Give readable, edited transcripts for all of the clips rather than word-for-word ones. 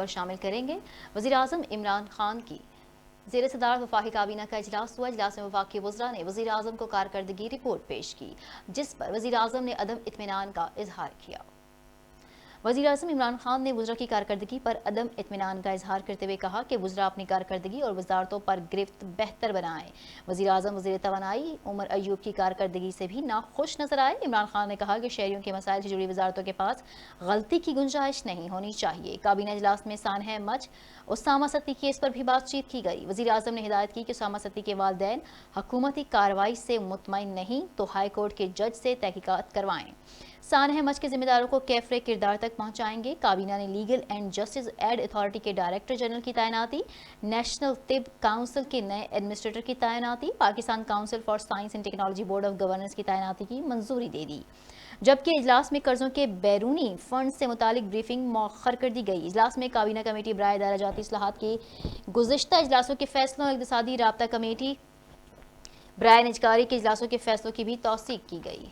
شامل کریں گے۔ وزیر اعظم عمران خان کی زیر صدارت وفاقی کابینہ کا اجلاس ہوا۔ اجلاس میں وفاقی وزراء نے وزیر اعظم کو کارکردگی رپورٹ پیش کی، جس پر وزیر اعظم نے عدم اطمینان کا اظہار کیا۔ وزیر اعظم عمران خان نے وزراء کی کارکردگی پر عدم اطمینان کا اظہار کرتے ہوئے کہا کہ وزراء اپنی کارکردگی اور وزارتوں پر گرفت بہتر بنائیں۔ وزیر اعظم وزیر توانائی عمر ایوب کی کارکردگی سے بھی ناخوش نظر آئے۔ عمران خان نے کہا کہ شہریوں کے مسائل سے جڑی وزارتوں کے پاس غلطی کی گنجائش نہیں ہونی چاہیے۔ کابینہ اجلاس میں سانحہ مچ اسامہ صدیقی کیس پر بھی بات چیت کی گئی۔ وزیر اعظم نے ہدایت کی کہ اسامہ صدیقی کے والدین حکومتی کارروائی سے مطمئن نہیں تو ہائی کورٹ کے جج سے تحقیقات کروائیں۔ سانحہ مچ کے ذمہ داروں کو کیفرے کردار تک پہنچائیں گے۔ کابینہ نے legal and justice aid authority کے ڈائریکٹر جنرل کی تعیناتی، نیشنل طب کونسل کے نئے ایڈمنسٹریٹر کی تعیناتی، Pakistan council for science and technology board of governance کی تعیناتی کی منظوری دے دی، جبکہ اجلاس میں قرضوں کے بیرونی فنڈ سے متعلق بریفنگ مؤخر کر دی گئی۔ اجلاس میں کابینہ کمیٹی برائے دائرہ جاتی اصلاحات کی گزشتہ اجلاسوں کے فیصلوں اور اقتصادی رابطہ کمیٹی برائے نجکاری کے اجلاسوں کے فیصلوں کی بھی توثیق کی گئی۔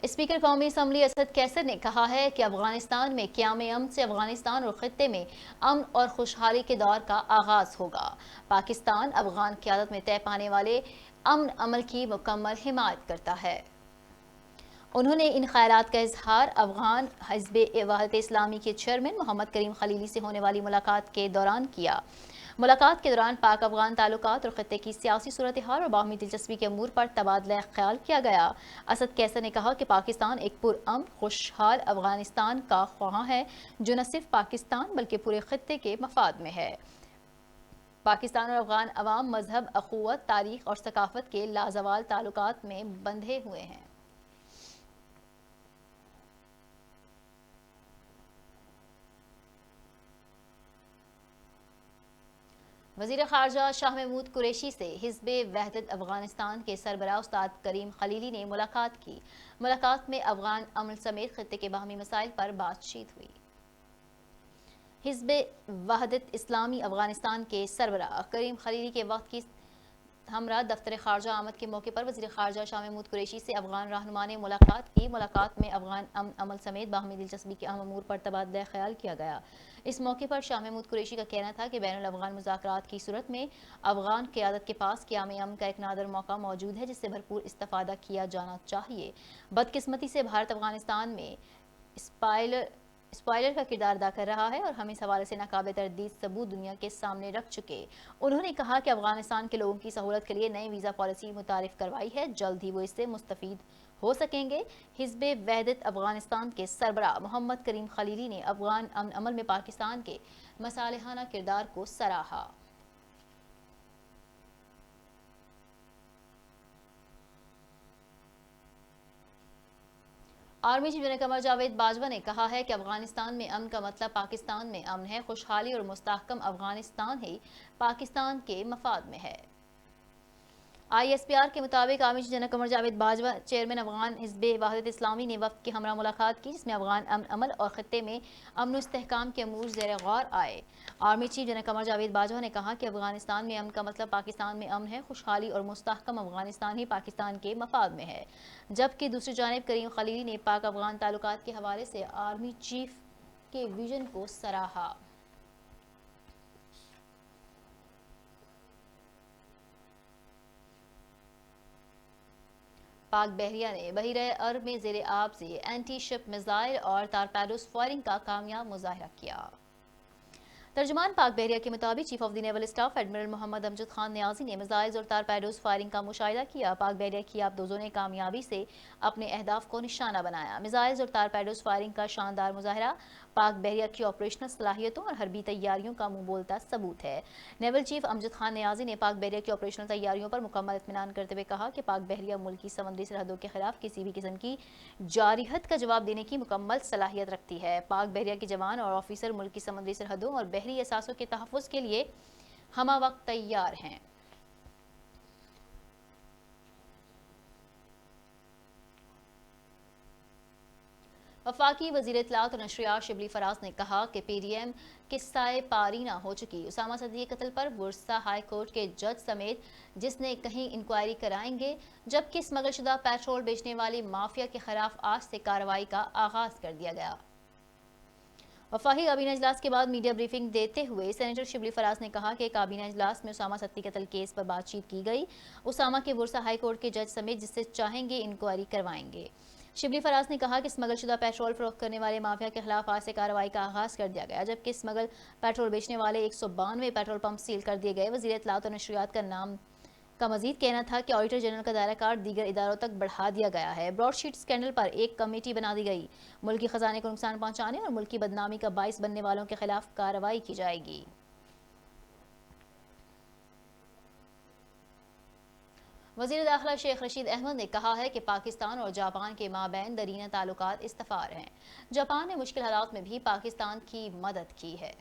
اسپیکر قومی اسمبلی اسد کیسر نے کہا ہے کہ افغانستان میں قیام امن سے افغانستان اور خطے میں امن اور خوشحالی کے دور کا آغاز ہوگا۔ پاکستان افغان قیادت میں طے پانے والے امن عمل کی مکمل حمایت کرتا ہے۔ انہوں نے ان خیالات کا اظہار افغان حزب وحدت اسلامی کے چیئرمین محمد کریم خلیلی سے ہونے والی ملاقات کے دوران کیا۔ ملاقات کے دوران پاک افغان تعلقات اور خطے کی سیاسی صورتحال اور باہمی دلچسپی کے امور پر تبادلہ خیال کیا گیا۔ اسد کیسر نے کہا کہ پاکستان ایک پرامن خوشحال افغانستان کا خواہاں ہے جو نہ صرف پاکستان بلکہ پورے خطے کے مفاد میں ہے۔ پاکستان اور افغان عوام مذہب، اخوت، تاریخ اور ثقافت کے لازوال تعلقات میں بندھے ہوئے ہیں۔ وزیر خارجہ شاہ محمود قریشی سے حزب وحدت افغانستان کے سربراہ استاد کریم خلیلی نے ملاقات کی۔ ملاقات میں افغان امن سمیت خطے کے باہمی مسائل پر بات چیت ہوئی۔ حزب وحدت اسلامی افغانستان کے سربراہ کریم خلیلی کے وقت کی ہمراہ دفتر خارجہ آمد کے موقع پر وزیر خارجہ شاہ محمود قریشی سے افغان رہنما نے ملاقات کی۔ ملاقات میں افغان امن عمل سمیت باہمی دلچسپی کے اہم امور پر تبادلہ خیال کیا گیا۔ اس موقع پر شاہ محمود قریشی کا کہنا تھا کہ بین الافغان مذاکرات کی صورت میں افغان قیادت کے پاس قیام امن کا ایک نادر موقع موجود ہے جس سے بھرپور استفادہ کیا جانا چاہیے۔ بدقسمتی سے بھارت افغانستان میں اسپائلر کا کردار ادا کر رہا ہے اور ہم اس حوالے سے ناقابل تردید ثبوت دنیا کے سامنے رکھ چکے۔ انہوں نے کہا کہ افغانستان کے لوگوں کی سہولت کے لیے نئی ویزا پالیسی متعارف کروائی ہے، جلد ہی وہ اس سے مستفید ہو سکیں گے۔ حزب وحدت افغانستان کے سربراہ محمد کریم خلیلی نے افغان امن عمل میں پاکستان کے مصالحانہ کردار کو سراہا۔ Army chief general Qamar Javed Bajwa نے کہا ہے کہ افغانستان میں امن کا مطلب پاکستان میں امن ہے، خوشحالی اور مستحکم افغانستان ہی پاکستان کے مفاد میں ہے۔ آئی ایس پی آر کے مطابق army chief general Qamar Javed Bajwa chairman Afghan حزب وحدت اسلامی نے وفد کے ہمراہ ملاقات کی جس میں افغان امن عمل اور خطے میں امن و استحکام کے امور زیر غور آئے۔ Army chief general Qamar Javed Bajwa نے کہا کہ افغانستان میں امن کا مطلب پاکستان میں امن ہے، خوشحالی اور مستحکم افغانستان ہی پاکستان کے مفاد میں ہے، جبکہ دوسری جانب کریم خلیلی نے پاک افغان تعلقات کے حوالے سے آرمی چیف کے ویژن کو سراہا۔ پاک بحریہ نے بحیرہ عرب میں زیر آب سے اینٹی شپ میزائل اور ٹارپیڈوز فائرنگ کا کامیاب مظاہرہ کیا۔ ترجمان پاک بحریہ کے مطابق chief of the naval staff admiral Muhammad Amjad Khan Niazi نے میزائلز اور ٹارپیڈوز فائرنگ کا مشاہدہ کیا۔ پاک بحریہ کی آبدوزوں نے کامیابی سے اپنے اہداف کو نشانہ بنایا۔ میزائلز اور ٹارپیڈوز فائرنگ کا شاندار مظاہرہ پاک بحریہ کی آپریشنل صلاحیتوں اور حربی تیاریوں کا منہ بولتا ثبوت ہے۔ نیول چیف امجد خان نیازی نے پاک بحریہ کی آپریشنل تیاریوں پر مکمل اطمینان کرتے ہوئے کہا کہ پاک بحریہ ملکی سمندری سرحدوں کے خلاف کسی بھی قسم کی جارحیت کا جواب دینے کی مکمل صلاحیت رکھتی ہے۔ پاک بحریہ کے جوان اور آفیسر ملکی سمندری سرحدوں اور بحری اثاثوں کے تحفظ کے لیے ہمہ وقت تیار ہیں۔ वफाकी वज़ीर इत्तलात और नशरियात शिबली फराज ने कहा कि PDM किस्साए पारीना हो चुकी उसामा सदी के कत्ल पर बुरसा हाई कोर्ट के जज समेत जिसने कहीं इंक्वायरी कराएंगे, जबकि स्मगलशुदा पेट्रोल बेचने वाली माफिया के खिलाफ आज से कार्रवाई का आगाज कर दिया गया। वफाकी काबीना इजलास के बाद मीडिया ब्रीफिंग देते हुए सेनेटर शिबली फराज ने कहा कि काबीना इजलास में उसामा सत्ती कत्ल केस पर बातचीत की गई। उसामा के बुरसा हाई कोर्ट के जज समेत जिससे चाहेंगे इंक्वायरी करवाएंगे। शिबली फराज ने कहा कि स्मगलशुदा पेट्रोल फरोख्त करने वाले माफिया के खिलाफ आज से कार्रवाई का आगाज कर दिया गया, जबकि स्मगल पेट्रोल बेचने वाले 192 पेट्रोल पंप सील कर दिए गए। वज़ीर इत्तलात और नशरियात का मजीद कहना था कि ऑडिटर जनरल का दायरा कार दीगर इदारों तक बढ़ा दिया गया है। ब्रॉडशीट स्कैंडल पर एक कमेटी बना दी गई। मुल्की खजाने को नुकसान पहुंचाने और मुल्की बदनामी का बाइस बनने वालों के खिलाफ कार्रवाई की जाएगी। वज़ीर दाखिला शेख रशीद अहमद ने कहा है कि पाकिस्तान और जापान के माबैन दरीना ताल्लुकात इस्तफार हैं। जापान ने मुश्किल हालात में भी पाकिस्तान की मदद की है।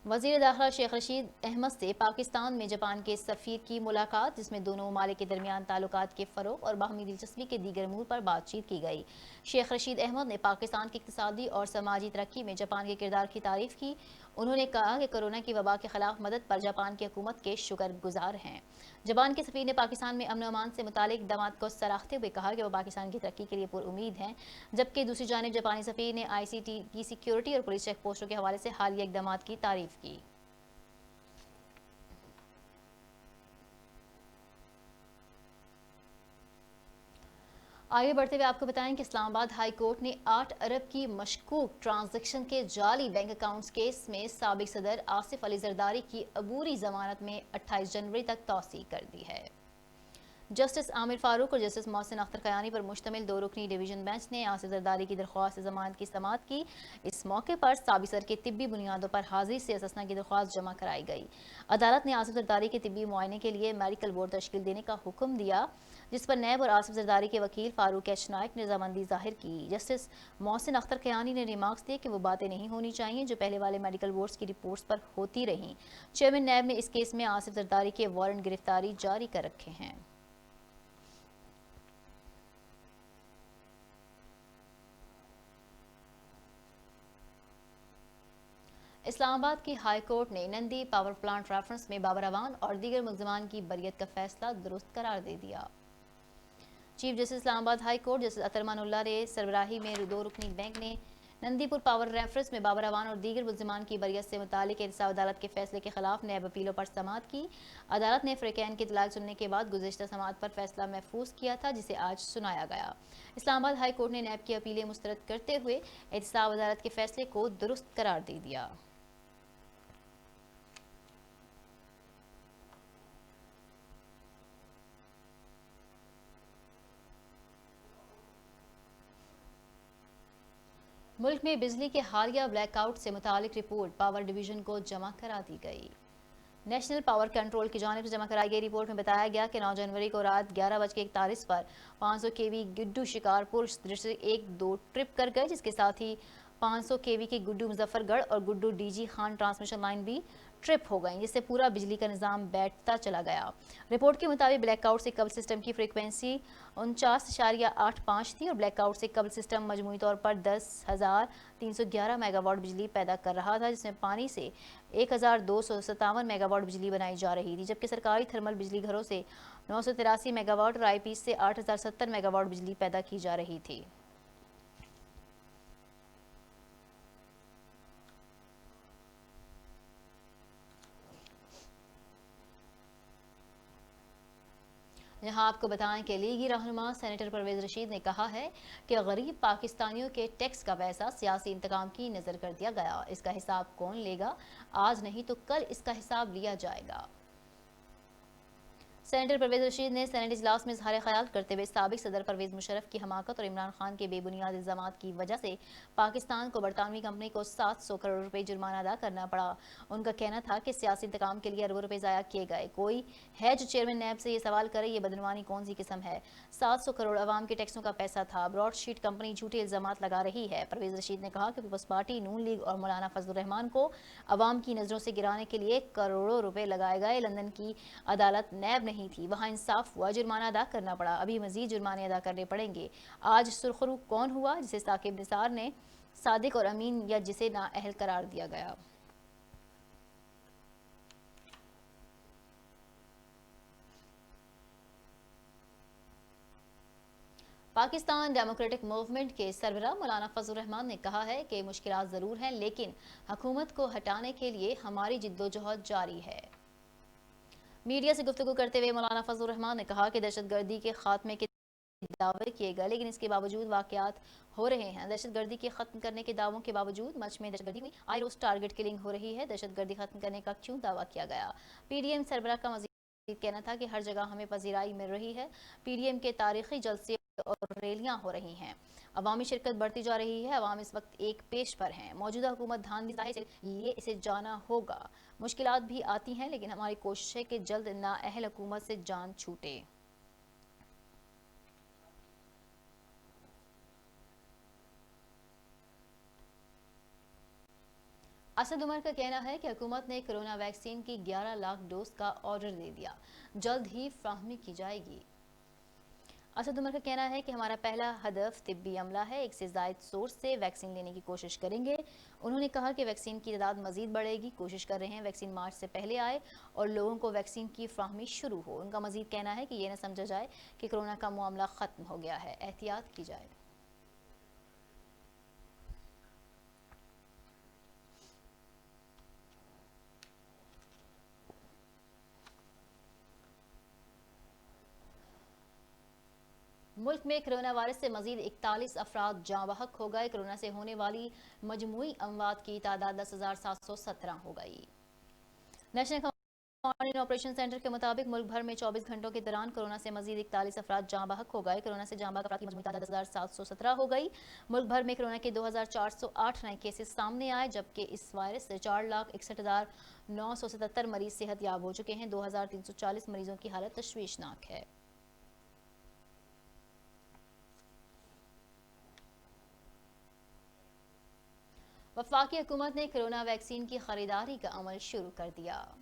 वज़ीर दाखिला शेख रशीद अहमद से पाकिस्तान में जापान के सफ़ीर की मुलाकात, जिसमें दोनों ममालिक के दरमियान ताल्लुकात के फ़रोग़ और बाहमी दिलचस्पी के दीगर अमूर पर बातचीत की गई। शेख रशीद अहमद ने पाकिस्तान की इक़्तिसादी और समाजी तरक्की में जापान के किरदार की तारीफ़ की। उन्होंने कहा कि कोरोना की वबा के खिलाफ मदद पर जापान की हुकूमत के शुक्रगुजार हैं। जापान के सफ़ीर ने पाकिस्तान में अमन अमान से मुतालिक इक़दामात को सराहते हुए कहा कि वह पाकिस्तान की तरक्की के लिए पुरुमीद हैं, जबकि दूसरी जानिब जापानी सफ़ीर ने ICT की सिक्योरिटी और पुलिस चेक पोस्टों के हवाले से हालिया इक़दामात की तारीफ़ की। आगे बढ़ते हुए आपको बताएं कि इस्लामाबाद हाई कोर्ट ने 8 अरब की मशकूक ट्रांजैक्शन के जाली बैंक अकाउंट्स केस में साबिक सदर आसिफ अली जरदारी की अबूरी जमानत में 28 जनवरी तक तौसीक कर दी है। जस्टिस आमिर फारूक और जस्टिस मोहसिन अख्तर खयानी पर मुश्तमिल 2 रुकनी डिवीजन बेंच ने आसिफ जरदारी की दरख्वास्त जमानत की समाअत की। इस मौके पर साबिक सदर के तिब्बी बुनियादों पर हाजिरी से अससना की दरख्वास्त जमा कराई गई। अदालत ने आसिफ जरदारी के तिब्बी मुआयने के लिए मेडिकल बोर्ड तश्कील देने का हुक्म दिया, जिस पर नैब और आसिफ जरदारी के वकील फारूक एच नाइक ने रजामंदी जाहिर की। जस्टिस मोहसिन अख्तर खयानी ने रिमार्क्स दिए कि वो बातें नहीं होनी चाहिए जो पहले वाले मेडिकल बोर्ड्स की रिपोर्ट्स पर होती रहीं। चेयरमैन नैब ने इस केस में आसिफ जरदारी के वारंट गिरफ्तारी जारी कर रखे हैं। इस्लामाबाद की हाई कोर्ट ने नंदी पावर प्लांट रेफरेंस में बाबर अवान और दीगर मुल्ज़िमान की बरियत का फैसला दुरुस्त करार दे दिया। Chief justice Islamabad high court justice Athar Minallah रे सरबराही में 2 रुकनी बेंच ने नंदीपुर पावर रेफरेंस में बाबर अवान और दीगर मुल्ज़िमान की बरियत से मुतालिक इंसाफ अदालत के फैसले के खिलाफ नैब अपीलों पर समाअत की। अदालत ने फ़रीक़ैन की इत्तलाक सुनने के बाद गुज़िश्ता समाअत पर फैसला महफूज किया था, जिसे आज सुनाया गया। इस्लामाबाद हाई कोर्ट ने नैब की अपीलें मुस्तरद करते हुए इंसाफ अदालत के फैसले को दुरुस्त करार दे दिया। मुल्क में बिजली के हालिया ब्लैकआउट से मुतालिक रिपोर्ट पावर डिवीजन को जमा करा दी गई। नेशनल पावर कंट्रोल की जानिब से जमा कराई गई रिपोर्ट में बताया गया कि 9 जनवरी को रात 11:41 पर 500 केवी गुड्डू शिकारपुर से 1-2 ट्रिप कर गए, जिसके साथ ही 500 केवी की गुड्डू मुजफ्फरगढ़ और Guddu DG Khan transmission line भी ट्रिप हो गई, जिससे पूरा बिजली का निज़ाम बैठता चला गया। रिपोर्ट के मुताबिक ब्लैकआउट से कबल सिस्टम की फ्रीक्वेंसी 49.85 थी और ब्लैकआउट से कबल सिस्टम मजमूई तौर पर 10,311 मेगावाट बिजली पैदा कर रहा था, जिसमें पानी से 1,257 मेगावाट बिजली बनाई जा रही थी, जबकि सरकारी थर्मल बिजली घरों से 983 मेगावाट और IPs से 8,070 मेगावाट बिजली पैदा की जा रही थी। यहाँ आपको बताएं कि लीगी रहनुमा सेनेटर परवेज रशीद ने कहा है कि गरीब पाकिस्तानियों के टैक्स का पैसा सियासी इंतकाम की नज़र कर दिया गया। इसका हिसाब कौन लेगा? आज नहीं तो कल इसका हिसाब लिया जाएगा। सेनेटर परवेज रशीद ने सेनेट इजलास में इजहार ख्याल करते हुए साबिक सदर परवेज मुशर्रफ की हमाकत और इमरान खान के बेबुनियाद इल्ज़ामात की वजह से पाकिस्तान को बरतानवी कंपनी को 700 करोड़ रुपए जुर्माना अदा करना पड़ा। उनका कहना था कि सियासी इंतकाम के लिए अरबों रुपए ज़ाया किए गए। कोई है जो चेयरमैन नैब से ये सवाल करे, ये बदनवानी कौन सी किस्म है? 700 करोड़ अवाम के टैक्सों का पैसा था। ब्रॉडशीट कंपनी झूठे इल्ज़ामात लगा रही है। परवेज रशीद ने कहा कि पीपल्स पार्टी, नून लीग और मौलाना फजलुर रहमान को अवाम की नज़रों से गिराने के लिए करोड़ों रुपए लगाए गए। लंदन की अदालत नैब नहीं नहीं थी, वहाँ इंसाफ हुआ, जुर्माना अदा करना पड़ा, अभी मजीद जुर्माने अदा करने पड़ेंगे। आज सुरखरू कौन हुआ जिसे साकिब निसार ने सादिक और अमीन या जिसे नाअहल करार दिया गया। पाकिस्तान डेमोक्रेटिक मूवमेंट के सरबराह मौलाना फजल रहमान ने कहा है कि मुश्किलात ज़रूर हैं, लेकिन हुकूमत को हटाने के लिए हमारी जिद्दोजहद जारी है। मीडिया से गुफ्तगू करते हुए मौलाना फजल रहमान ने कहा कि दहशतगर्दी के खात्मे के दावे किए गए, लेकिन इसके बावजूद वाकयात हो रहे हैं। दहशतगर्दी के खत्म करने के दावों के बावजूद मच में दहशतगर्दी हुई, आई रोज टारगेट किलिंग हो रही है। दहशतगर्दी खत्म करने का क्यों दावा किया गया? पीडीएम सरबराह का मजीद कहना था कि हर जगह हमें पजीराई मिल रही है। पीडीएम के तारीखी जलसे और रैलियां हो रही हैं, अवामी शिरकत बढ़ती जा रही है। अवाम इस वक्त एक पेश पर हैं। मौजूदा हुकूमत धांधली लिए इसे जाना होगा। मुश्किलात भी आती हैं, लेकिन हमारी कोशिश है कि जल्द नाअहल हुकूमत से जान छूटे। असद उमर का कहना है कि हुकूमत ने कोरोना वैक्सीन की 11 लाख डोज का ऑर्डर दे दिया, जल्द ही फ्राहमी की जाएगी। असद उमर का कहना है कि हमारा पहला हदफ तिब्बी अमला है, एक से ज़ायद सोर्स से वैक्सीन लेने की कोशिश करेंगे। उन्होंने कहा कि वैक्सीन की तादाद मजीद बढ़ेगी, कोशिश कर रहे हैं वैक्सीन मार्च से पहले आए और लोगों को वैक्सीन की फ्राहमी शुरू हो। उनका मजीद कहना है कि यह न समझा जाए कि कोरोना का मामला ख़त्म हो गया है, एहतियात की जाए। मुल्क में कोरोना वायरस से मजीद 41 अफराद जाँ बहक हो गए। कोरोना से होने वाली मजमूई अमवात की तादाद 10,717 हो गई। नेशनल कमांड ऑपरेशन सेंटर के मुताबिक मुल्क भर में 24 घंटों के दौरान कोरोना से मजीद 41 अफराद जाँ बहक हो गए। कोरोना से जाँ बहक अफराद की मजमूई तादाद 10,717 हो गई। मुल्क भर में कोरोना के 2,408 नए केसेस सामने आए, जबकि इस वायरस से 4,61,977 मरीज सेहत याब हो चुके हैं। 2,340 मरीजों की हालत तशवीशनाक है। वफाकी हुकूमत ने कोरोना वैक्सीन की खरीदारी का अमल शुरू कर दिया।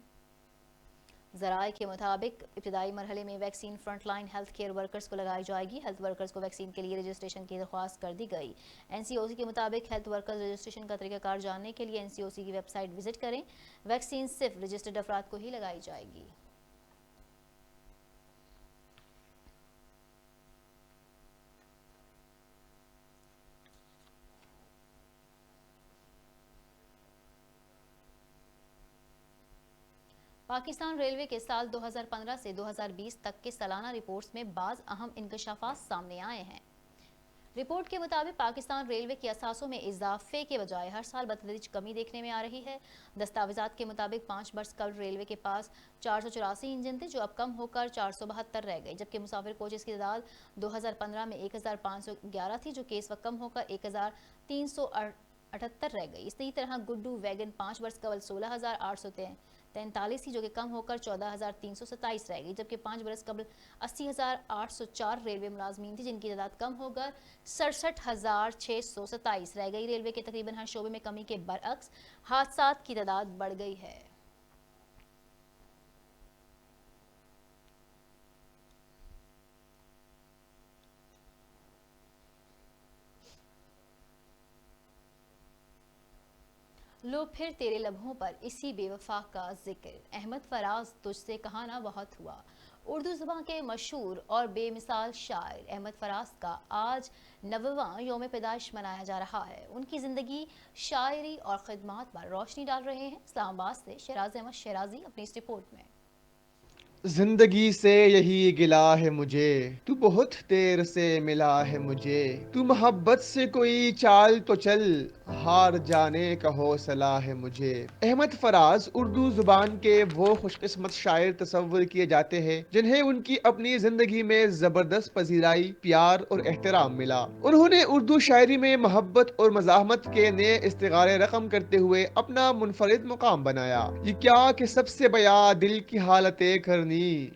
ज़राए के मुताबिक इब्तदाई मरहले में vaccine frontline health care workers को लगाई जाएगी। हेल्थ वर्कर्स को वैक्सीन के लिए रजिस्ट्रेशन की दरख्वास्त कर दी गई। एनसीओसी के मुताबिक हेल्थ वर्कर्स रजिस्ट्रेशन का तरीकाकार जानने के लिए एनसीओसी की वेबसाइट विजिट करें। वैक्सीन सिर्फ रजिस्टर्ड अफराद को ही लगाई जाएगी। पाकिस्तान रेलवे के साल 2015 से 2020 तक के सालाना रिपोर्ट्स में बाज़ अहम इंकशाफात सामने आए हैं। रिपोर्ट के मुताबिक पाकिस्तान रेलवे के असासों में इजाफे के बजाय हर साल बतदरीज कमी देखने में आ रही है। दस्तावेजात के मुताबिक 5 बरस कबल रेलवे के पास 484 इंजन थे, जो अब कम होकर 472 रह गए, जबकि मुसाफिर कोचेस की तादाद 2015 में 1511 थी, जो कि इस वक्त कम होकर 1378 रह गई। इसी तरह गुड्डू वैगन 5 बरस कबल 16,843 थी, जो कि कम होकर 14,327 रह गई, जबकि 5 बरस कबल 80,804 रेलवे मुलाजमीन थी, जिनकी तादाद कम होकर 67,627 रह गई। रेलवे के तकरीबन हर शोबे में कमी के बरअक्स हादसात की तादाद बढ़ गई है। लो फिर तेरे लम्हों पर इसी बेवफा का जिक्र, अहमद फराज तुझसे कहा ना बहुत हुआ। उर्दू ज़ुबान के मशहूर और बेमिसाल शायर अहमद फराज का आज 90वां यौम पैदाइश मनाया जा रहा है। उनकी ज़िंदगी, शायरी और ख़िदमत पर रोशनी डाल रहे हैं इस्लामाबाद से शहराज अहमद शहराजी अपनी इस रिपोर्ट में। जिंदगी से यही गिला है मुझे, तू बहुत देर से मिला है मुझे। तू मोहब्बत से कोई चाल तो चल, हार जाने का हौसला है मुझे। अहमद फराज उर्दू जुबान के वो खुशकिस्मत शायर तस्वर किए जाते हैं जिन्हें उनकी अपनी जिंदगी में जबरदस्त पजीराई, प्यार और एहतराम मिला। उन्होंने उर्दू शायरी में मोहब्बत और मज़ाहमत के नए इस्तिगारे रकम करते हुए अपना मुनफरिद मुकाम बनाया। ये क्या कि सबसे बया दिल की हालतें करनी,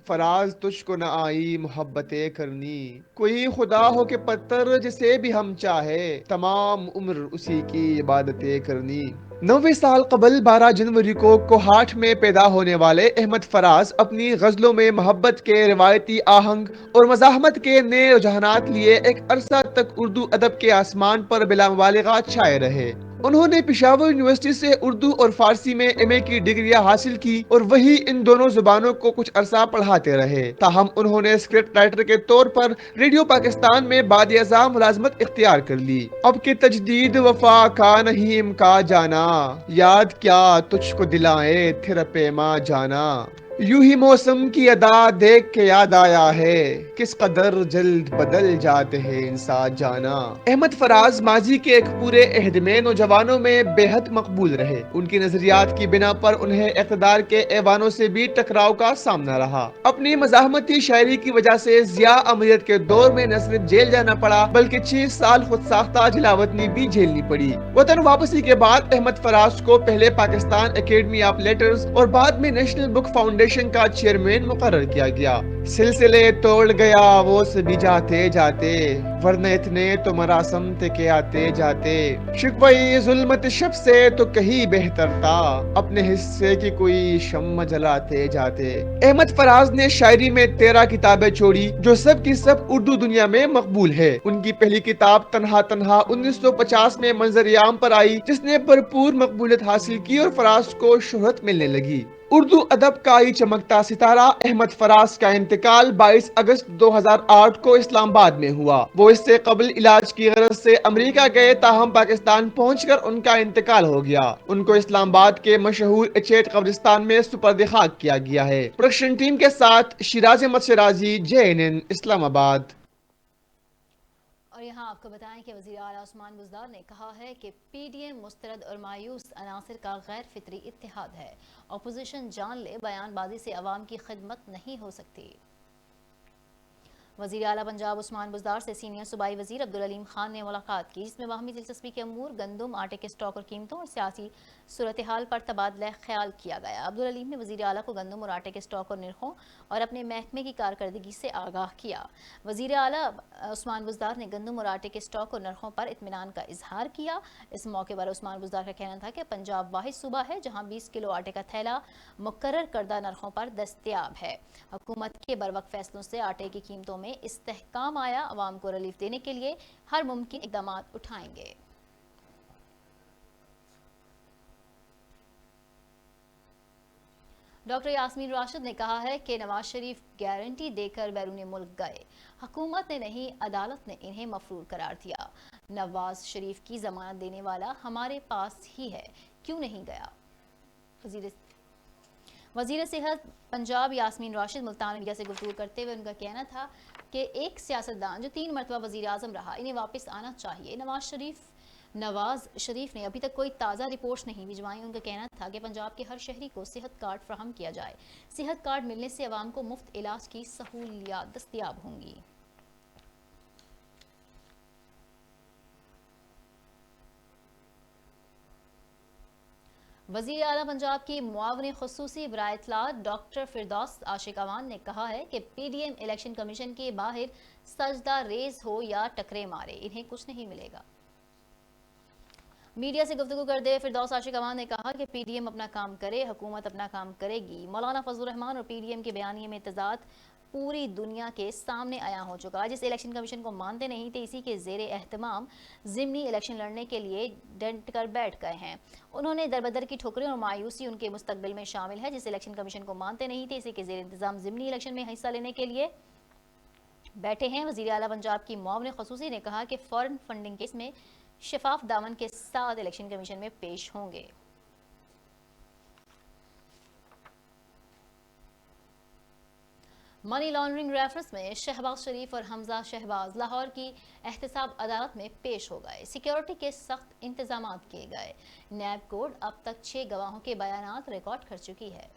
फराज तुझको न आई मोहब्बतें करनी। कोई खुदा हो के पत्थर जिसे भी हम चाहे, तमाम उम्र उसी की इबादतें करनी। 90 سال قبل 12 جنوری کو کوہاٹ میں پیدا ہونے والے احمد فراز اپنی غزلوں میں محبت کے روایتی آہنگ اور مزاحمت کے نئے رجحانات لیے ایک عرصہ تک اردو ادب کے آسمان پر بلا مبالغہ چھائے رہے۔ انہوں نے پشاور یونیورسٹی سے اردو اور فارسی میں ایم اے کی ڈگریاں حاصل کی اور وہی ان دونوں زبانوں کو کچھ عرصہ پڑھاتے رہے۔ تاہم انہوں نے اسکرپٹ رائٹر کے طور پر ریڈیو پاکستان میں بعد ازاں ملازمت اختیار کر لی۔ اب کہ تجدید وفا کا نہیں امکان جانا، یاد کیا تجھ کو دلائیں تھر پیما جانا۔ یوں ہی موسم کی ادا دیکھ کے یاد آیا ہے، کس قدر جلد بدل جاتے ہیں انسان جانا۔ احمد فراز ماضی کے ایک پورے عہد میں نوجوانوں میں بے حد مقبول رہے۔ ان کی نظریات کی بنا پر انہیں اقتدار کے ایوانوں سے بھی ٹکراؤ کا سامنا رہا۔ اپنی مزاحمتی شاعری کی وجہ سے ضیاء امریت کے دور میں نہ صرف جیل جانا پڑا بلکہ 6 سال خود ساختہ جلاوطنی بھی جھیلنی پڑی۔ وطن واپسی کے بعد احمد فراز کو پہلے پاکستان اکیڈمی آف لیٹرز اور بعد میں نیشنل بک فاؤنڈیشن کا چیئرمین مقرر کیا گیا۔ سلسلے توڑ گیا وہ سبھی جاتے جاتے، ورنہ اتنے تو مراسم تھے کہ آتے جاتے۔ شکوہ ظلمت شب سے تو کہیں بہتر تھا، اپنے حصے کی کوئی شمع جلاتے جاتے۔ احمد فراز نے شاعری میں 13 کتابیں چھوڑی جو سب کی سب اردو دنیا میں مقبول ہے۔ ان کی پہلی کتاب تنہا تنہا 1950 میں منظر عام پر آئی، جس نے بھرپور مقبولیت حاصل کی اور فراز کو شہرت ملنے لگی۔ اردو ادب کا ہی چمکتا ستارہ احمد فراز کا انتقال 22 اگست 2008 کو اسلام آباد میں ہوا۔ وہ اس سے قبل علاج کی غرض سے امریکہ گئے، تاہم پاکستان پہنچ کر ان کا انتقال ہو گیا۔ ان کو اسلام آباد کے مشہور اچیٹ قبرستان میں سپرد خاک کیا گیا ہے۔ پروڈکشن ٹیم کے ساتھ شیراز احمد شیرازی، JNN اسلام آباد۔ اور یہاں آپ کو بتائیں کہ وزیر اعلیٰ عثمان بزدار نے کہا ہے کہ پی ڈی ایم مسترد اور مایوس عناصر کا غیر فطری اتحاد ہے۔ اپوزیشن جان لے، بیان بازی سے عوام کی خدمت نہیں ہو سکتی۔ وزیر اعلیٰ پنجاب عثمان بزدار سے سینئر صوبائی وزیر عبدالعلیم خان نے ملاقات کی، جس میں باہمی دلچسپی کے امور، گندم، آٹے کے اسٹاک اور قیمتوں اور سیاسی صورتحال پر تبادلہ خیال کیا گیا۔ عبدالعلیم نے وزیر اعلیٰ کو گندم اور آٹے کے اسٹاک اور نرخوں اور اپنے محکمے کی کارکردگی سے آگاہ کیا۔ وزیر اعلیٰ عثمان بزدار نے گندم اور آٹے کے اسٹاک اور نرخوں پر اطمینان کا اظہار کیا۔ اس موقع پر عثمان بزدار کا کہنا تھا کہ پنجاب واحد صوبہ ہے جہاں 20 کلو آٹے کا تھیلا مقرر کردہ نرخوں پر دستیاب ہے۔ حکومت کے بروقت فیصلوں سے آٹے کی قیمتوں میں استحکام آیا، عوام کو ریلیف دینے کے لیے ہر ممکن اقدامات اٹھائیں گے۔ ڈاکٹر یاسمین راشد نے کہا ہے کہ نواز شریف گارنٹی دے کر بیرون ملک گئے، حکومت نے نہیں عدالت نے انہیں مفرور قرار دیا۔ نواز شریف کی ضمانت دینے والا ہمارے پاس ہی ہے، کیوں نہیں گیا؟ وزیر صحت پنجاب یاسمین راشد ملتان میڈیا سے گفتگو کرتے ہوئے ان کا کہنا تھا کہ ایک سیاستدان جو 3 مرتبہ وزیر اعظم رہا، انہیں واپس آنا چاہیے۔ نواز شریف نے ابھی تک کوئی تازہ رپورٹس نہیں بھجوائیں۔ ان کا کہنا تھا کہ پنجاب کے ہر شہری کو صحت کارڈ فراہم کیا جائے، صحت کارڈ ملنے سے عوام کو مفت علاج کی سہولیات دستیاب ہوں گی۔ وزیر اعلیٰ پنجاب کی معاون خصوصی برائے اطلاعات ڈاکٹر فردوس عاشق امان نے کہا ہے کہ P D M election commission کے باہر سجدہ ریز ہو یا ٹکرے مارے، انہیں کچھ نہیں ملے گا۔ میڈیا سے گفتگو کرتے ہوئے فردوس عاشق امان نے کہا کہ پی ڈی ایم اپنا کام کرے، حکومت اپنا کام کرے گی۔ مولانا فضل الرحمان اور پی ڈی ایم کے بیانیے میں تضاد پوری دنیا کے سامنے آیا ہو چکا، جس الیکشن کمیشن کو مانتے نہیں تھے، اسی کے زیر اہتمام ضمنی الیکشن لڑنے کے لیے ڈٹ کر بیٹھ گئے ہیں۔ انہوں نے دربدر کی ٹھوکریں اور مایوسی ان کے مستقبل میں شامل ہے، جس الیکشن کمیشن کو مانتے نہیں تھے، اسی کے زیر انتظام ضمنی الیکشن میں حصہ لینے کے لیے بیٹھے ہیں۔ وزیر اعلیٰ پنجاب کی معاون خصوصی نے کہا کہ فورن فنڈنگ کیس میں شفاف دامن کے ساتھ الیکشن کمیشن میں پیش ہوں گے۔ منی لانڈرنگ ریفرنس میں شہباز شریف اور حمزہ شہباز لاہور کی احتساب عدالت میں پیش ہو گئے، سیکیورٹی کے سخت انتظامات کیے گئے۔ نیب کورٹ اب تک 6 گواہوں کے بیانات ریکارڈ کر چکی ہے۔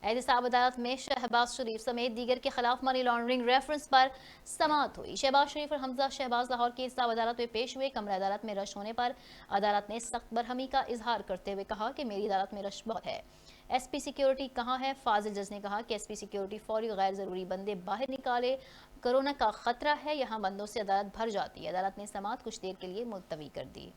احتساب عدالت میں شہباز شریف سمیت دیگر کے خلاف منی لانڈرنگ ریفرنس پر سماعت ہوئی۔ شہباز شریف اور حمزہ شہباز لاہور کی احتساب عدالت میں پیش ہوئے۔ کمرہ عدالت میں رش ہونے پر عدالت نے سخت برہمی کا اظہار کرتے ہوئے کہا کہ میری عدالت میں رش بہت ہے۔ ایس پی سیکیورٹی کہاں ہے؟ فاضل جج نے کہا کہ ایس پی سیکیورٹی فوری غیر ضروری بندے باہر نکالے، کرونا کا خطرہ ہے، یہاں بندوں سے عدالت بھر جاتی ہے۔ عدالت نے سماعت کچھ دیر کے لیے ملتوی کر دی۔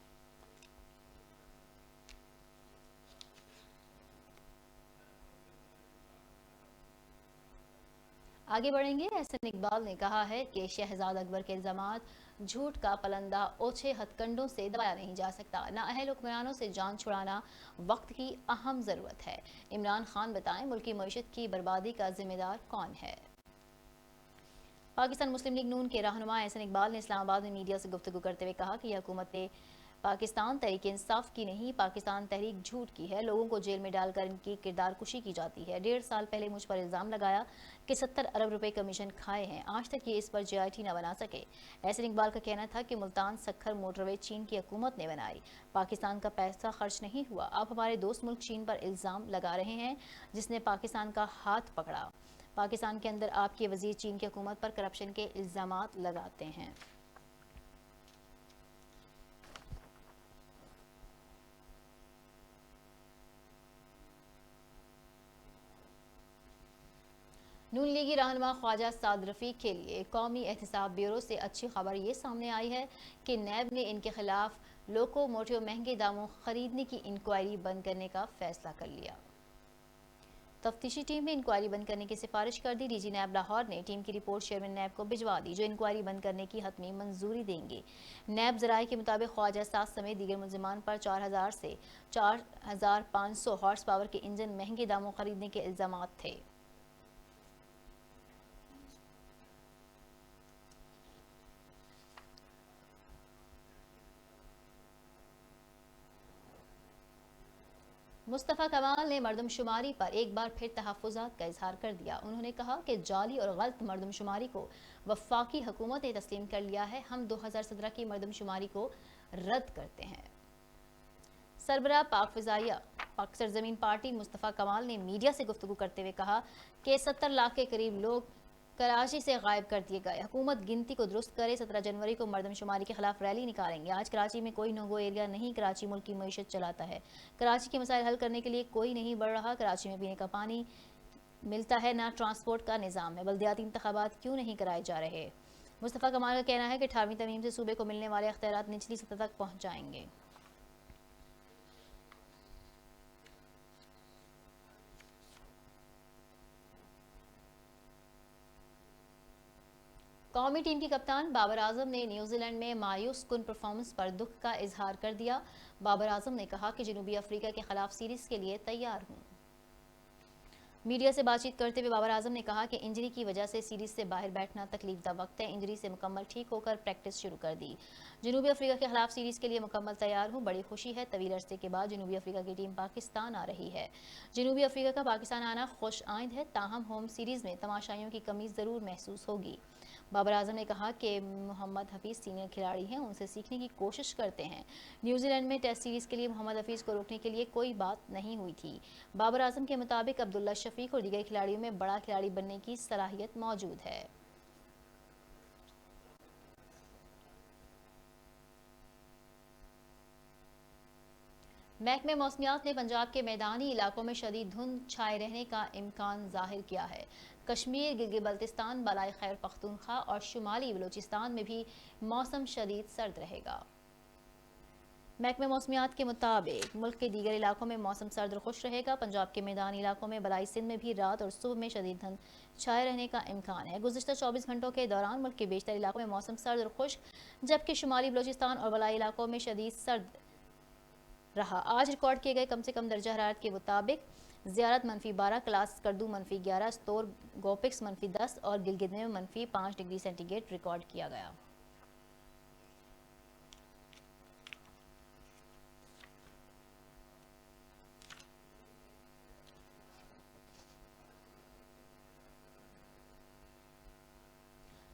آگے بڑھیں گے۔ احسن اقبال نے کہا ہے کہ شہزاد اکبر کے الزامات جھوٹ کا پلندہ اوچھے ہتھ کنڈوں سے دبایا نہیں جا سکتا۔ نااہل حکمرانوں سے جان چھڑانا وقت کی اہم ضرورت ہے۔ عمران خان بتائیں ملکی معیشت کی بربادی کا ذمہ دار کون ہے؟ پاکستان مسلم لیگ نون کے رہنما احسن اقبال نے اسلام آباد میں میڈیا سے گفتگو کرتے ہوئے کہا کہ یہ حکومت نے پاکستان تحریک انصاف کی نہیں، پاکستان تحریک جھوٹ کی ہے۔ لوگوں کو جیل میں ڈال کر ان کی کردار کشی کی جاتی ہے۔ 1.5 سال پہلے مجھ پر الزام لگایا کہ 70 ارب روپے کمیشن کھائے ہیں، آج تک یہ اس پر GIT نہ بنا سکے۔ احسن اقبال کا کہنا تھا کہ ملتان سکھر موٹر وے چین کی حکومت نے بنائی، پاکستان کا پیسہ خرچ نہیں ہوا۔ آپ ہمارے دوست ملک چین پر الزام لگا رہے ہیں جس نے پاکستان کا ہاتھ پکڑا۔ پاکستان کے اندر آپ کے وزیر چین کی حکومت پر کرپشن کے الزامات لگاتے ہیں۔ نون لیگی رہنما خواجہ سعد رفیق کے لیے قومی احتساب بیورو سے اچھی خبر یہ سامنے آئی ہے کہ نیب نے ان کے خلاف لوکو موٹیو مہنگے داموں خریدنے کی انکوائری بند کرنے کا فیصلہ کر لیا۔ تفتیشی ٹیم نے انکوائری بند کرنے کی سفارش کر دی۔ ڈی جی نیب لاہور نے ٹیم کی رپورٹ چیئرمین نیب کو بھجوا دی جو انکوائری بند کرنے کی حتمی منظوری دیں گے۔ نیب ذرائع کے مطابق خواجہ سعد سمیت دیگر ملزمان پر 4000 سے 4500 ہارس پاور کے انجن مہنگے داموں خریدنے کے الزامات تھے۔ مصطفیٰ کمال نے مردم شماری پر ایک بار پھر تحفظات کا اظہار کر دیا۔ انہوں نے کہا کہ جعلی اور غلط مردم شماری کو وفاقی حکومت نے تسلیم کر لیا ہے، ہم 2017 کی مردم شماری کو رد کرتے ہیں۔ سربراہ پاک فضائیہ پاک سرزمین پارٹی مصطفیٰ کمال نے میڈیا سے گفتگو کرتے ہوئے کہا کہ 70 لاکھ کے قریب لوگ کراچی سے غائب کر دیے گئے، حکومت گنتی کو درست کرے۔ 17 جنوری کو مردم شماری کے خلاف ریلی نکالیں گے۔ آج کراچی میں کوئی نو گو ایریا نہیں، کراچی ملک کی معیشت چلاتا ہے، کراچی کے مسائل حل کرنے کے لیے کوئی نہیں بڑھ رہا، کراچی میں پینے کا پانی ملتا ہے، نہ ٹرانسپورٹ کا نظام ہے، بلدیاتی انتخابات کیوں نہیں کرائے جا رہے؟ مصطفیٰ کمال کا کہنا ہے کہ 18ویں ترمیم سے صوبے کو ملنے والے اختیارات نچلی سطح تک پہنچ جائیں گے۔ قومی ٹیم کی کپتان بابر اعظم نے نیوزی لینڈ میں مایوس کن پرفارمنس پر دکھ کا اظہار کر دیا۔ بابر اعظم نے کہا کہ جنوبی افریقہ کے خلاف سیریز کے لیے تیار ہوں۔ میڈیا سے بات چیت کرتے ہوئے بابر اعظم نے کہا کہ انجری کی وجہ سے سیریز سے باہر بیٹھنا تکلیف دہ وقت ہے، انجری سے مکمل ٹھیک ہو کر پریکٹس شروع کر دی۔ جنوبی افریقہ کے خلاف سیریز کے لیے مکمل تیار ہوں، بڑی خوشی ہے، طویل عرصے کے بعد جنوبی افریقہ کی ٹیم پاکستان آ رہی ہے۔ جنوبی افریقہ کا پاکستان آنا خوش آئند ہے، تاہم ہوم سیریز میں تماشائیوں کی کمی ضرور محسوس ہوگی۔ بابر اعظم نے کہا کہ محمد حفیظ سینئر کھلاڑی ہیں، ان سے سیکھنے کی کوشش کرتے ہیں۔ نیوزی لینڈ میں ٹیسٹ سیریز کے لیے محمد حفیظ کو روکنے کے لیے کوئی بات نہیں ہوئی تھی۔ بابر اعظم کے مطابق عبداللہ شفیق اور دیگر کھلاڑیوں میں بڑا کھلاڑی بننے کی صلاحیت موجود ہے۔ محکمہ موسمیات نے پنجاب کے میدانی علاقوں میں شدید دھند چھائے رہنے کا امکان ظاہر کیا ہے۔ کشمیر، گلگت بلتستان، بالائی خیبر پختونخوا اور شمالی بلوچستان میں بھی موسم شدید سرد رہے گا۔ محکمہ موسمیات کے مطابق ملک کے دیگر علاقوں میں موسم سرد اور خشک رہے گا۔ پنجاب کے میدانی علاقوں میں بالائی سندھ میں بھی رات اور صبح میں شدید دھند چھائے رہنے کا امکان ہے۔ گزشتہ 24 گھنٹوں کے دوران ملک کے بیشتر علاقوں میں موسم سرد اور خشک جبکہ شمالی بلوچستان اور بالائی علاقوں میں شدید سرد رہا۔ آج ریکارڈ کیے گئے کم سے کم درجہ حرارت کے مطابق زیارت -12، کلاس کردو -11، استور گوپکس -10 اور گلگت میں -5 ڈگری سینٹی گریڈ ریکارڈ کیا گیا۔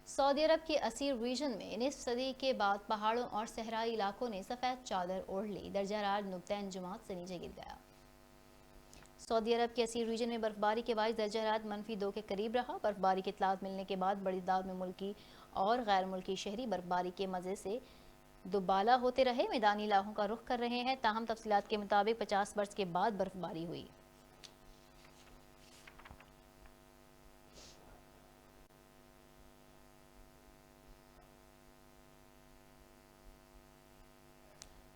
سعودی عرب کے اسیر ریجن میں نصف صدی کے بعد پہاڑوں اور صحرائی علاقوں نے سفید چادر اوڑھ لی، درجہ حرارت نقطہ انجماد سے نیچے گر گیا۔ سعودی عرب کے اسیر ریجن میں برفباری کے باعث درجہ حرارت -2 کے قریب رہا۔ برفباری کی اطلاعات ملنے کے بعد بڑی تعداد میں ملکی اور غیر ملکی شہری برفباری کے مزے سے دوبالا ہوتے رہے، میدانی علاقوں کا رخ کر رہے ہیں، تاہم تفصیلات کے مطابق 50 برس کے بعد برفباری ہوئی۔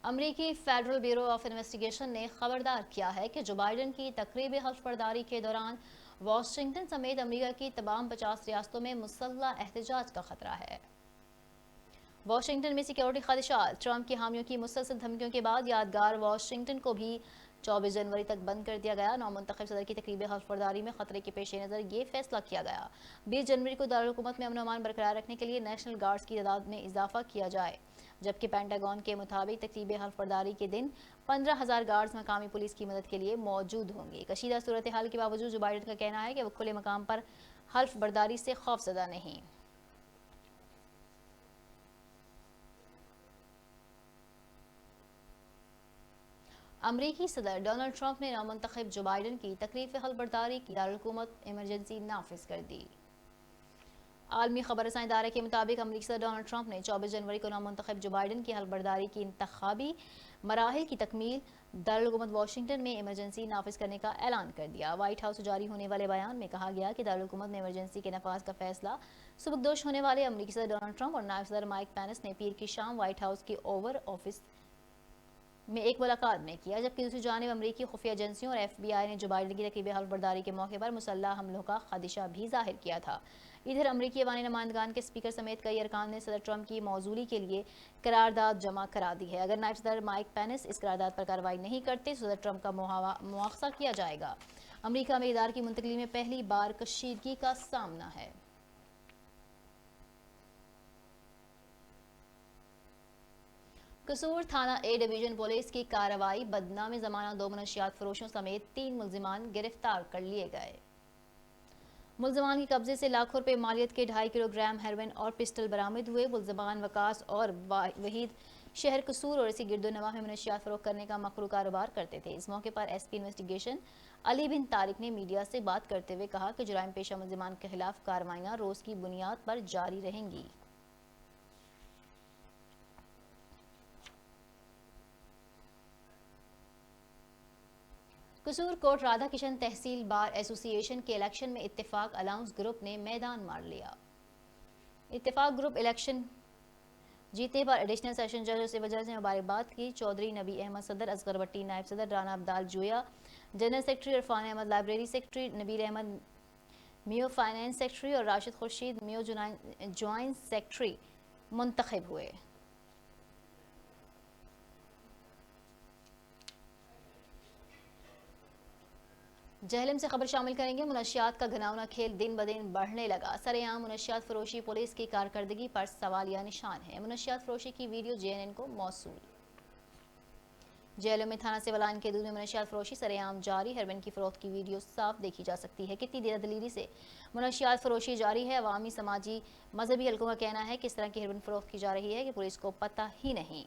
امریکی فیڈرل بیورو آف انویسٹیگیشن نے خبردار کیا ہے کہ جو بائیڈن کی تقریب حلف برداری کے دوران वॉशिंगटन समेत अमेरिका की तमाम 50 रियासतों में मुसल्लह एहतजाज का खतरा है। वॉशिंगटन में सिक्योरिटी खदशात। ट्रंप की हामियों की मुसलसल धमकियों के बाद यादगार वॉशिंगटन को भी 24 जनवरी तक बंद कर दिया गया। नौमुंतखब सदर की तकरीब हल्फबर्दारी में खतरे के पेश नज़र ये फैसला किया गया। 20 जनवरी को दारुल हुकूमत में अमन अमान बरकरार रखने के लिए नेशनल गार्ड्स की तादाद में इजाफा किया जाए, जबकि पेंटागन के मुताबिक तकरीब हल्फबर्दारी के दिन 15,000 गार्ड्स मकामी पुलिस की मदद के लिए मौजूद होंगे। कशीदा सूरत हाल के बावजूद जो बाइडन का कहना है कि वो खुले मकाम पर हल्फबर्दारी से खौफजदा नहीं। अमरीकी सदर डोनाल्ड ट्रंप ने नामुंतखब जो बाइडन की तकरीफ हल्फबर्दारी की दारुल हुकूमत इमरजेंसी नाफिज कर दी। आलमी खबर रसानी इदारे के मुताबिक अमरीकी सदर डोनाल्ड ट्रंप ने 24 जनवरी को नामुंतखब जो बाइडन की हल्फबर्दारी की इंतखाबी मराहिल की तकमील दारुल हुकूमत वाशिंगटन में इमरजेंसी नाफिज करने का ऐलान कर दिया। व्हाइट हाउस से जारी होने वाले बयान में कहा गया कि दारुल हुकूमत में इमरजेंसी के नफाज का फैसला सुबकदोश होने वाले अमरीकी सदर डोनाल्ड ट्रंप और नायब सदर माइक पेंस ने पीर की शाम व्हाइट हाउस के ओवर ऑफिस में एक मुलाकात में किया, जबकि दूसरी जानिब अमरीकी खुफिया एजेंसियों और FBI ने जो बाइडन की तकरीब हल्फबर्दारी के मौके पर मुसल्लह हमलों का खदशा भी जाहिर किया था। इधर अमरीकी अवानी नुमाइंदगान के स्पीकर समेत कई अरकान ने सदर ट्रंप की मौजूदगी के लिए करारदाद जमा करा दी है। अगर नायब सदर माइक पेंस इस करारदाद पर कार्रवाई नहीं करते तो सदर ट्रंप का मुआवजा किया जाएगा। अमरीका में इदार की मुंतकली में पहली बार कशीदगी का सामना है। कसूर थाना ए डिवीजन पुलिस की कार्रवाई। बदनामी जमाना 2 मनशियात फरोशों समेत 3 मुलजिमान गिरफ्तार कर लिए गए। मुलजिमान के कब्जे से लाखों रुपए मालियत के 2.5 किलोग्राम हेरोइन और पिस्टल बरामद हुए। मुलजिमान वकास और वहीद शहर कसूर और इसी गिरदोनवा में मनशियात फरोख्त करने का मकरू कारोबार करते थे। इस मौके पर SP इन्वेस्टिगेशन अली बिन तारिक ने मीडिया से बात करते हुए कहा कि जुराइम पेशा मुलजिमान के खिलाफ कार्रवाइयाँ रोज की बुनियाद पर जारी रहेंगी। कसूर कोट राधा किशन तहसील बार एसोसिएशन के इलेक्शन में इत्तेफाक अलाउंस ग्रुप ने मैदान मार लिया। इत्तेफाक ग्रुप इलेक्शन जीते पर एडिशनल सेशन जज से वजह से मुबारकबाद की। चौधरी नबी अहमद सदर, असगर भट्टी नायब सदर, Rana Abdal Joya general secretary, Irfan Ahmed library secretary, Nabeer Ahmed Meo finance secretary और राशिद खुर्शीद मियो ज्वाइंट सेक्रेटरी मुंतखब हुए। जहलम से खबर शामिल करेंगे। मुनशियात का घिनौना खेल दिन ब दिन बढ़ने लगा। सरेआम मुनशियात फरोशी पुलिस की कारकर्दगी पर सवालिया निशान है। मुनशियात फरोशी की वीडियो JNN को मौसूल। जेलों में थाना सिवलान के दूध में मुनशियात फरोशी सरेआम जारी। हेरोइन की फरोख्त की वीडियो साफ देखी जा सकती है। कितनी देर दलीली से मुनशियात फरोशी जारी है। अवामी, समाजी, मजहबी हल्कों का कहना है कि इस तरह की हेरोइन फरोख्त की जा रही है कि पुलिस को पता ही नहीं।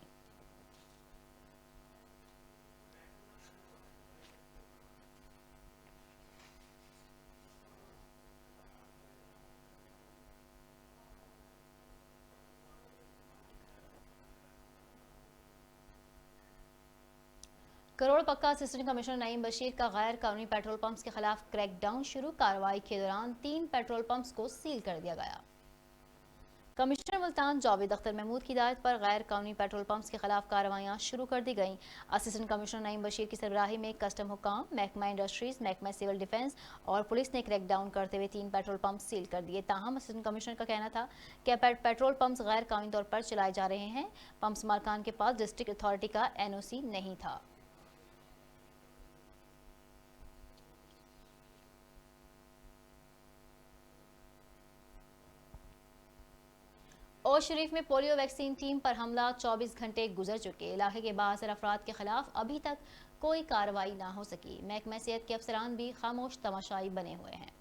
करोड़ पक्का असिस्टेंट कमिश्नर नईम बशीर का गैर कानूनी पेट्रोल पंप्स के खिलाफ क्रैकडाउन शुरू। कार्रवाई के दौरान 3 पेट्रोल पंप्स को सील कर दिया गया। कमिश्नर मुल्तान जावेद अख्तर महमूद की हिदायत पर गैर कानूनी पेट्रोल पंप्स के खिलाफ कार्रवाइयां शुरू कर दी गईं। असिस्टेंट कमिश्नर नईम बशीर की सरबराही में कस्टम हुकाम, महकमा इंडस्ट्रीज, महकमा सिविल डिफेंस और पुलिस ने क्रैकडाउन करते हुए 3 पेट्रोल पंप सील कर दिए। ताहम असिस्टेंट कमिश्नर का कहना था कि पेट्रोल पंप्स गैर कानूनी तौर पर चलाए जा रहे हैं। पंप्स मालकान के पास डिस्ट्रिक्ट अथॉरिटी का NOC नहीं था। ओश शरीफ में पोलियो वैक्सीन टीम पर हमला। 24 घंटे गुजर चुके। इलाके के बाहर अफराद के खिलाफ अभी तक कोई कार्रवाई ना हो सकी। महकमा सेहत के अफसरान भी खामोश तमाशाई बने हुए हैं।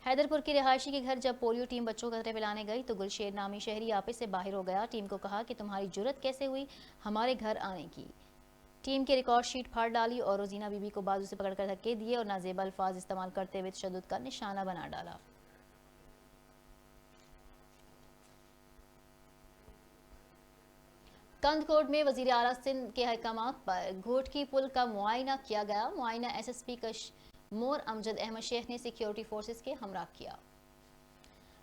हैदरपुर की रिहायशी के घर जब पोलियो टीम बच्चों को पिलाने गई तो गुलशेर नामी शहरी आपस से बाहर हो गया। टीम को कहा कि तुम्हारी जुर्रत कैसे हुई हमारे घर आने की। टीम की रिकॉर्ड शीट फाड़ डाली और रोजीना बीबी को बाजू से पकड़कर धक्के दिए और नाजेबा अल्फाज इस्तेमाल करते हुए तशद्दुद का निशाना बना डाला। कंदकोट में वजीर आला सिंध के अहकामात पर घोटकी पुल का मुआयना किया गया। मुआयना SSP कशमोर अमजद अहमद शेख ने सिक्योरिटी फोर्सेस के हमरा किया।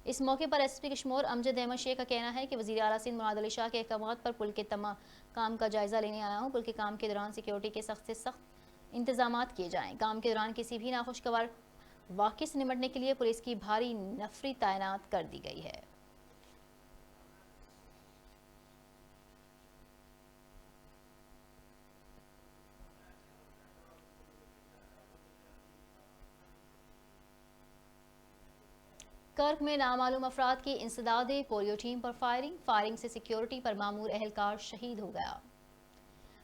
इस मौके पर SP कशमोर अमजद अहमद शेख का कहना है कि वजीर आला सिंध मुराद अली शाह के अहकामात पर पुल के तमाम काम का जायजा लेने आया हूँ। पुल के काम के दौरान सिक्योरिटी के सख्त से सख्त इंतजामात किए जाएं। काम के दौरान किसी भी नाखुशगवार वाक़े से निपटने के लिए पुलिस की भारी नफरी तैनात कर दी गई है। कर्क में नामालूम अफराद की इंसदाद पोलियो टीम पर फायरिंग से सिक्योरिटी पर मामूर एहलकार शहीद हो गया।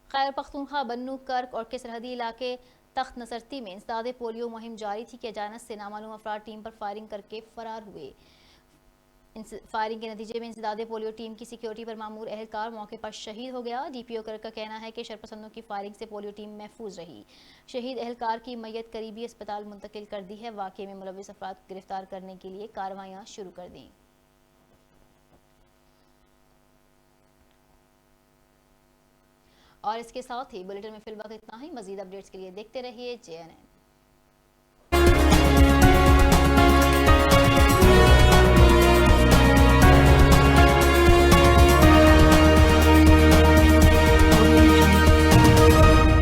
खैबर पख्तूनख्वा, बन्नू, कर्क और के सरहदी इलाके तख्त नसरती में इंसदाद पोलियो मुहिम जारी थी कि अचानक से नामालूम अफराद टीम पर फायरिंग करके फरार हुए। फायरिंग के नतीजे में इंसदाद पोलियो टीम की सिक्योरिटी पर मामूर एहलकार मौके पर शहीद हो गया। डीपीओ कर्क का कहना है कि शरपसंदों की फायरिंग से पोलियो टीम महफूज रही। शहीद एहलकार की मैयत करीबी अस्पताल मुंतकिल कर दी है। वाक़े में मुलविस अफराद को गिरफ्तार करने के लिए कार्रवाइयाँ शुरू कर दी। और इसके साथ ही बुलेटिन में फिलहाल इतना ही। मजीद अपडेट्स के लिए देखते रहिए JNN।